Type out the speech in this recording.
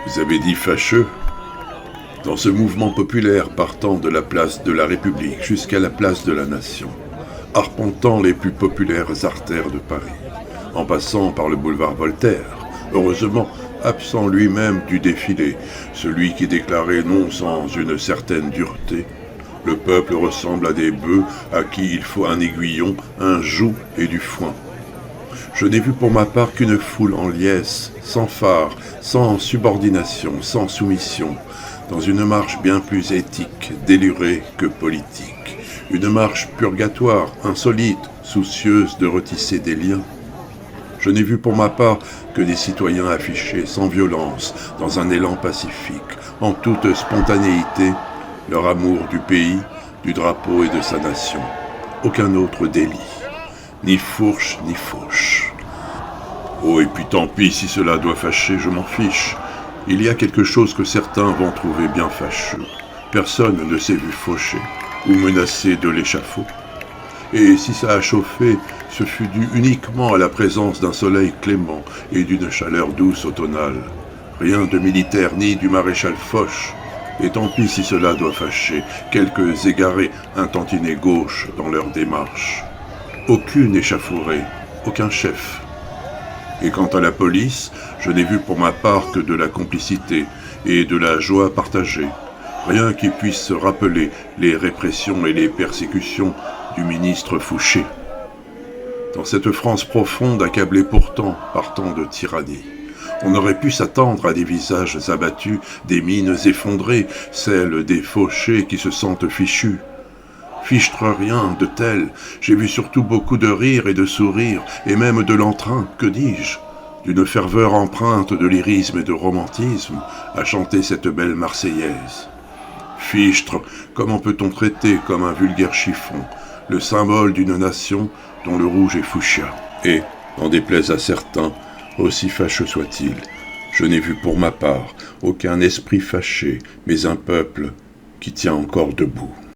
Vous avez dit fâcheux? Dans ce mouvement populaire partant de la place de la République jusqu'à la place de la Nation, arpentant les plus populaires artères de Paris, en passant par le boulevard Voltaire, heureusement absent lui-même du défilé, celui qui déclarait non sans une certaine dureté: le peuple ressemble à des bœufs à qui il faut un aiguillon, un joug et du foin. Je n'ai vu pour ma part qu'une foule en liesse, sans phare, sans subordination, sans soumission, dans une marche bien plus éthique, délurée que politique. Une marche purgatoire, insolite, soucieuse de retisser des liens. Je n'ai vu pour ma part que des citoyens affichés sans violence, dans un élan pacifique, en toute spontanéité, leur amour du pays, du drapeau et de sa nation. Aucun autre délit. Ni fourche, ni fauche. Oh, et puis tant pis si cela doit fâcher, je m'en fiche. Il y a quelque chose que certains vont trouver bien fâcheux. Personne ne s'est vu fauché ou menacé de l'échafaud. Et si ça a chauffé, ce fut dû uniquement à la présence d'un soleil clément et d'une chaleur douce automnale. Rien de militaire ni du maréchal Foch. Et tant pis si cela doit fâcher quelques égarés intentinés gauche dans leur démarche. Aucune échauffourée, aucun chef. Et quant à la police, je n'ai vu pour ma part que de la complicité et de la joie partagée. Rien qui puisse se rappeler les répressions et les persécutions du ministre Fouché. Dans cette France profonde, accablée pourtant par tant de tyrannie, on aurait pu s'attendre à des visages abattus, des mines effondrées, celles des fauchés qui se sentent fichus. Fichtre rien de tel, j'ai vu surtout beaucoup de rires et de sourires, et même de l'entrain, que dis-je, d'une ferveur empreinte de lyrisme et de romantisme, à chanter cette belle Marseillaise. Fichtre, comment peut-on traiter comme un vulgaire chiffon le symbole d'une nation dont le rouge est fuchsia? Et, n'en déplaise à certains, aussi fâcheux soit-il, je n'ai vu pour ma part aucun esprit fâché, mais un peuple qui tient encore debout.